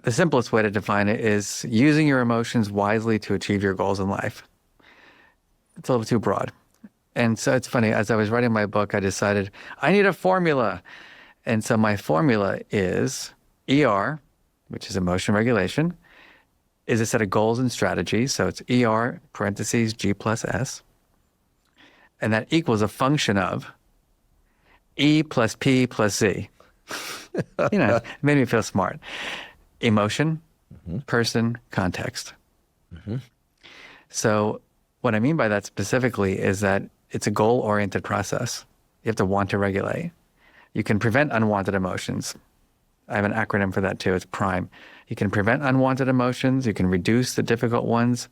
The simplest way to define it is using your emotions wisely to achieve your goals in life. It's a little too broad. And so it's funny, as I was writing my book, I decided I need a formula. And so my formula is ER, which is emotion regulation, is a set of goals and strategies. So it's ER parentheses G plus S. And that equals a function of E plus P plus Z. It made me feel smart. Emotion, person, context. So what I mean by that specifically is that it's a goal-oriented process. You have to want to regulate. You can prevent unwanted emotions. I have an acronym for that too. It's PRIME. You can prevent unwanted emotions. You can reduce the difficult ones.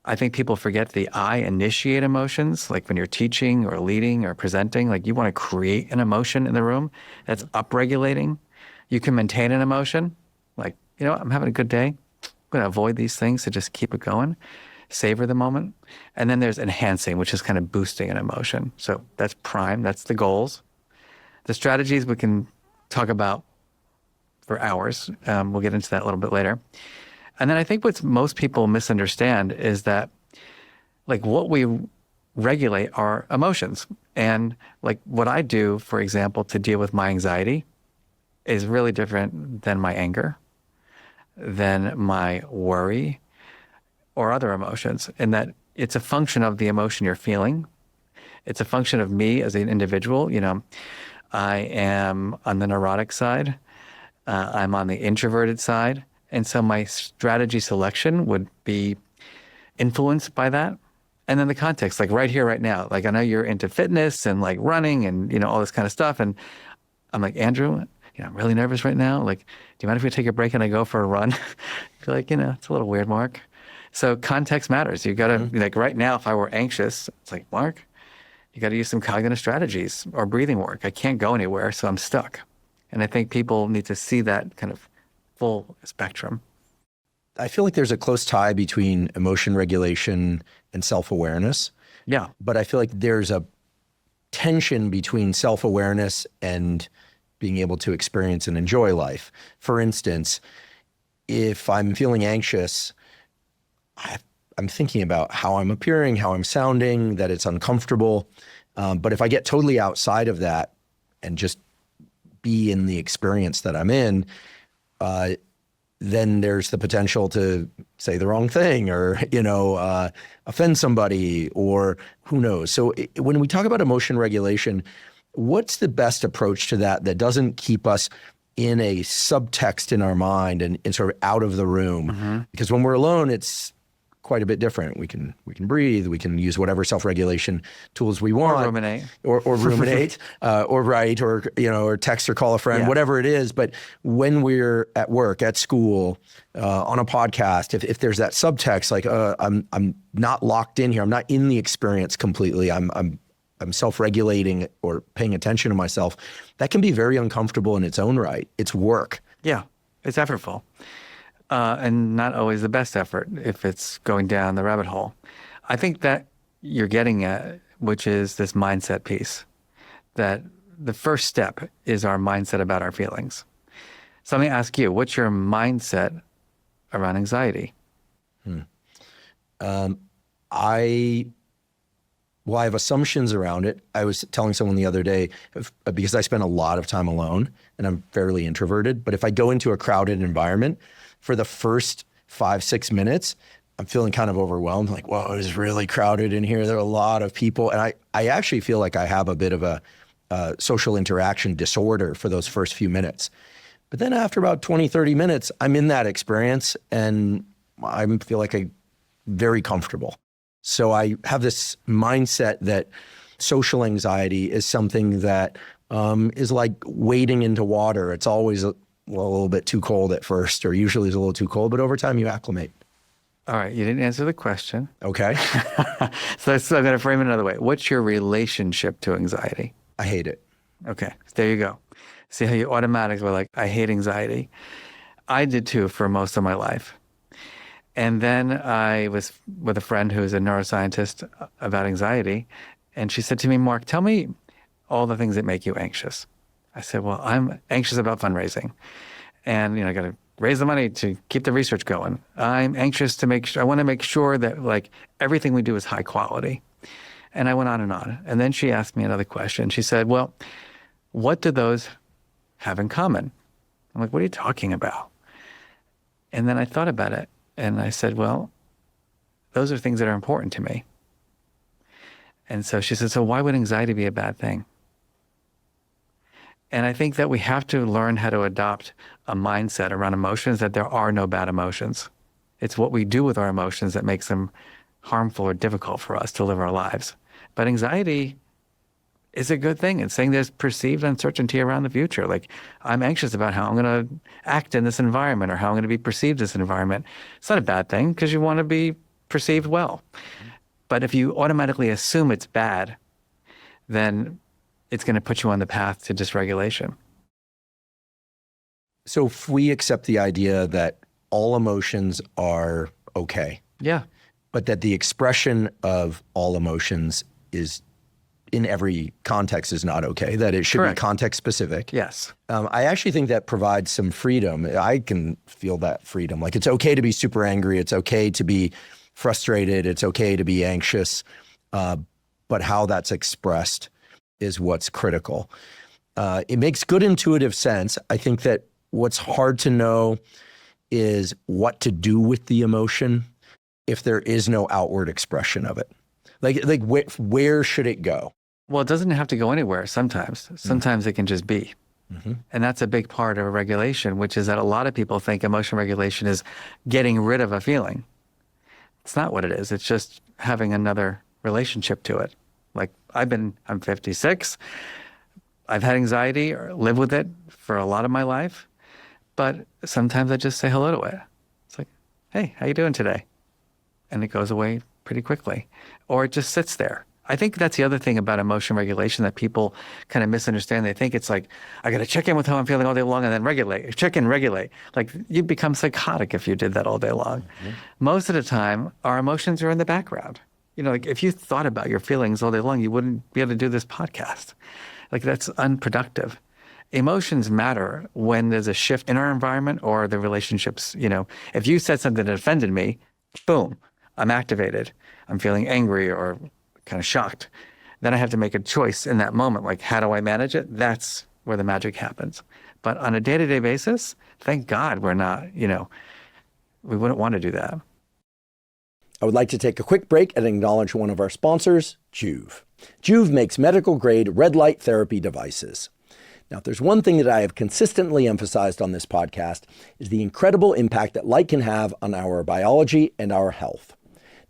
I think people forget the I initiate emotions, like when you're teaching or leading or presenting, like you want to create an emotion in the room that's upregulating. You can maintain an emotion, like, I'm having a good day. I'm going to avoid these things to just keep it going, savor the moment. And then there's enhancing, which is kind of boosting an emotion. So that's PRIME, that's the goals. The strategies we can talk about for hours. We'll get into that a little bit later. And then I think what most people misunderstand is that, like, what we regulate are emotions. And like what I do, for example, to deal with my anxiety is really different than my anger, than my worry or other emotions, in that it's a function of the emotion you're feeling. It's a function of me as an individual. I am on the neurotic side. I'm on the introverted side. And so my strategy selection would be influenced by that. And then the context, like right here, right now, like I know you're into fitness and like running and, all this kind of stuff. And I'm like, Andrew, I'm really nervous right now. Like, do you mind if we take a break and I go for a run? Feel like, it's a little weird, Mark. So context matters. You got to, like right now, if I were anxious, it's like, Mark, you got to use some cognitive strategies or breathing work. I can't go anywhere, so I'm stuck. And I think people need to see that kind of full spectrum. I feel like there's a close tie between emotion regulation and self-awareness. Yeah. But I feel like there's a tension between self-awareness and being able to experience and enjoy life. For instance, if I'm feeling anxious, I'm thinking about how I'm appearing, how I'm sounding, that it's uncomfortable. But if I get totally outside of that and just be in the experience that I'm in, then there's the potential to say the wrong thing or, offend somebody or who knows. So when we talk about emotion regulation, what's the best approach to that doesn't keep us in a subtext in our mind and sort of out of the room? Because when we're alone, it's quite a bit different. We can breathe, we can use whatever self-regulation tools we want. Or ruminate. Or ruminate, or write, or text or call a friend, whatever it is. But when we're at work, at school, on a podcast, if there's that subtext, like I'm not locked in here, I'm not in the experience completely, I'm self-regulating or paying attention to myself, that can be very uncomfortable in its own right. It's work. Yeah, it's effortful. And not always the best effort if it's going down the rabbit hole. I think that you're getting at, which is this mindset piece, that the first step is our mindset about our feelings. So let me ask you, what's your mindset around anxiety? I have assumptions around it. I was telling someone the other day, because I spend a lot of time alone and I'm fairly introverted, but if I go into a crowded environment, for the first 5-6 minutes, I'm feeling kind of overwhelmed. Like, whoa, it is really crowded in here. There are a lot of people. And I actually feel like I have a bit of a social interaction disorder for those first few minutes. But then after about 20, 30 minutes, I'm in that experience and I feel like I'm very comfortable. So I have this mindset that social anxiety is something that is like wading into water. It's always a little bit too cold at first, or usually it's a little too cold, but over time you acclimate. All right, you didn't answer the question. Okay. So I'm going to frame it another way. What's your relationship to anxiety? I hate it. Okay, there you go. See how you automatically were like, I hate anxiety. I did too for most of my life. And then I was with a friend who's a neuroscientist about anxiety, and she said to me, Mark, tell me all the things that make you anxious. I said, well, I'm anxious about fundraising. And, I got to raise the money to keep the research going. I'm anxious to make sure, I want to make sure that like everything we do is high quality. And I went on and on. And then she asked me another question. She said, well, what do those have in common? I'm like, what are you talking about? And then I thought about it and I said, well, those are things that are important to me. And so she said, so why would anxiety be a bad thing? And I think that we have to learn how to adopt a mindset around emotions that there are no bad emotions. It's what we do with our emotions that makes them harmful or difficult for us to live our lives. But anxiety is a good thing. It's saying there's perceived uncertainty around the future. Like, I'm anxious about how I'm going to act in this environment or how I'm going to be perceived in this environment. It's not a bad thing because you want to be perceived well. But if you automatically assume it's bad, then it's going to put you on the path to dysregulation. So if we accept the idea that all emotions are okay, Yeah. but that the expression of all emotions is in every context is not okay, that it should Correct. be context specific. Yes. I actually think that provides some freedom. I can feel that freedom. Like, it's okay to be super angry. It's okay to be frustrated. It's okay to be anxious. But how that's expressed is what's critical. It makes good intuitive sense. I think that what's hard to know is what to do with the emotion if there is no outward expression of it. Like where should it go? Well, it doesn't have to go anywhere sometimes. Sometimes it can just be. Mm-hmm. And that's a big part of regulation, which is that a lot of people think emotion regulation is getting rid of a feeling. It's not what it is. It's just having another relationship to it. Like I'm 56. I've had anxiety or lived with it for a lot of my life, but sometimes I just say hello to it. It's like, hey, how you doing today? And it goes away pretty quickly, or it just sits there. I think that's the other thing about emotion regulation that people kind of misunderstand. They think it's like, I got to check in with how I'm feeling all day long and then regulate, check in, regulate. Like, you'd become psychotic if you did that all day long. Mm-hmm. Most of the time, our emotions are in the background. You know, like if you thought about your feelings all day long, you wouldn't be able to do this podcast. Like, that's unproductive. Emotions matter when there's a shift in our environment or the relationships. You know, if you said something that offended me, boom, I'm activated. I'm feeling angry or kind of shocked. Then I have to make a choice in that moment. Like, how do I manage it? That's where the magic happens. But on a day-to-day basis, thank God we're not, you know, we wouldn't want to do that. I would like to take a quick break and acknowledge one of our sponsors, Juve. Juve makes medical-grade red light therapy devices. Now, if there's one thing that I have consistently emphasized on this podcast is the incredible impact that light can have on our biology and our health.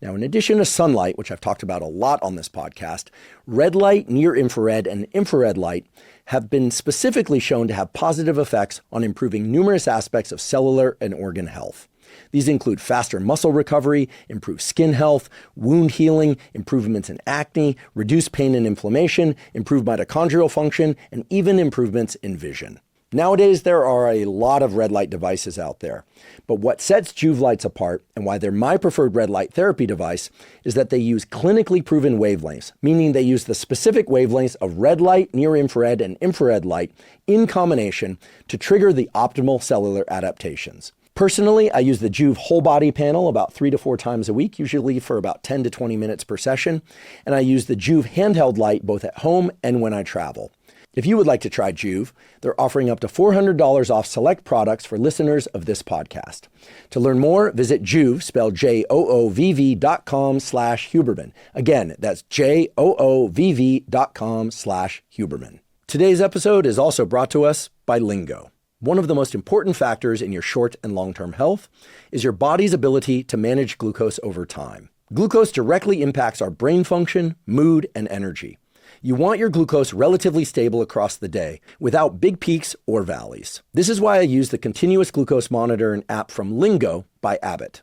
Now, in addition to sunlight, which I've talked about a lot on this podcast, red light, near infrared, and infrared light have been specifically shown to have positive effects on improving numerous aspects of cellular and organ health. These include faster muscle recovery, improved skin health, wound healing, improvements in acne, reduced pain and inflammation, improved mitochondrial function, and even improvements in vision. Nowadays, there are a lot of red light devices out there, but what sets Juve lights apart and why they're my preferred red light therapy device is that they use clinically proven wavelengths, meaning they use the specific wavelengths of red light, near infrared, and infrared light in combination to trigger the optimal cellular adaptations. Personally, I use the Juve whole body panel about 3 to 4 times a week, usually for about 10 to 20 minutes per session, and I use the Juve handheld light both at home and when I travel. If you would like to try Juve, they're offering up to $400 off select products for listeners of this podcast. To learn more, visit Juve, spelled JOOVV.com/Huberman. Again, that's JOOVV.com/Huberman. Today's episode is also brought to us by Lingo. One of the most important factors in your short and long-term health is your body's ability to manage glucose over time. Glucose directly impacts our brain function, mood, and energy. You want your glucose relatively stable across the day without big peaks or valleys. This is why I use the continuous glucose monitor and app from Lingo by Abbott.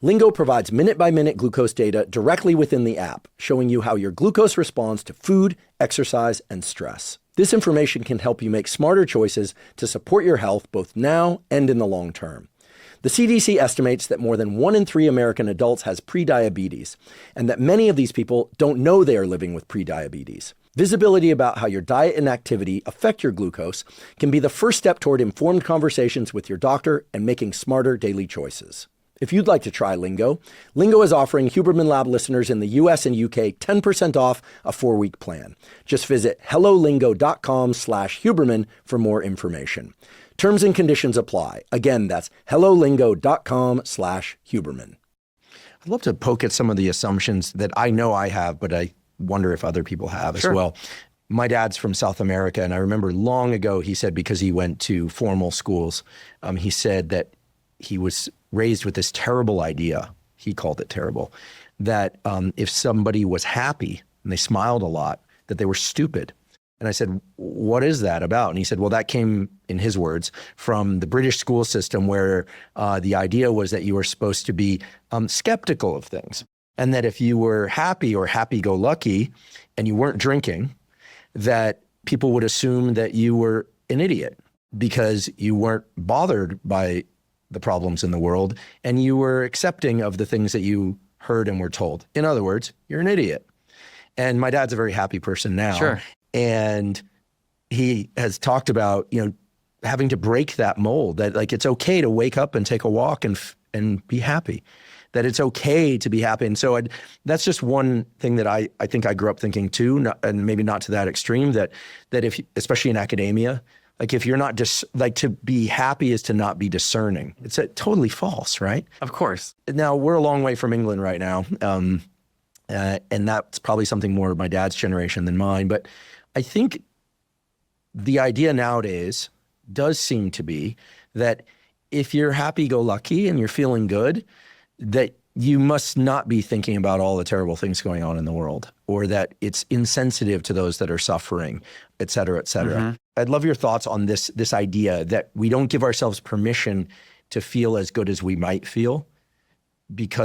Lingo provides minute-by-minute glucose data directly within the app, showing you how your glucose responds to food, exercise, and stress. This information can help you make smarter choices to support your health both now and in the long term. The CDC estimates that more than 1 in 3 American adults has prediabetes, and that many of these people don't know they are living with prediabetes. Visibility about how your diet and activity affect your glucose can be the first step toward informed conversations with your doctor and making smarter daily choices. If you'd like to try Lingo, Lingo is offering Huberman Lab listeners in the US and UK 10% off a 4-week plan. Just visit hellolingo.com/Huberman for more information. Terms and conditions apply. Again, that's hellolingo.com/Huberman. I'd love to poke at some of the assumptions that I know I have, but I wonder if other people have as well. My dad's from South America, and I remember long ago he said, because he went to formal schools, he said that he was raised with this terrible idea, he called it terrible, that if somebody was happy and they smiled a lot, that they were stupid. And I said, what is that about? And he said, well, that came, in his words, from the British school system, where the idea was that you were supposed to be skeptical of things. And that if you were happy or happy-go-lucky and you weren't drinking, that people would assume that you were an idiot because you weren't bothered by the problems in the world and you were accepting of the things that you heard and were told. In other words, you're an idiot. And my dad's a very happy person now. Sure. And he has talked about, having to break that mold, that like it's okay to wake up and take a walk and be happy, that it's okay to be happy. And so that's just one thing that I think I grew up thinking too, and maybe not to that extreme, that if, especially in academia, like if you're not just like to be happy is to not be discerning. It's totally false, right? Of course. Now we're a long way from England right now. And that's probably something more of my dad's generation than mine. But I think the idea nowadays does seem to be that if you're happy-go-lucky and you're feeling good, that you must not be thinking about all the terrible things going on in the world, or that it's insensitive to those that are suffering, et cetera, et cetera. Mm-hmm. I'd love your thoughts on this idea that we don't give ourselves permission to feel as good as we might feel because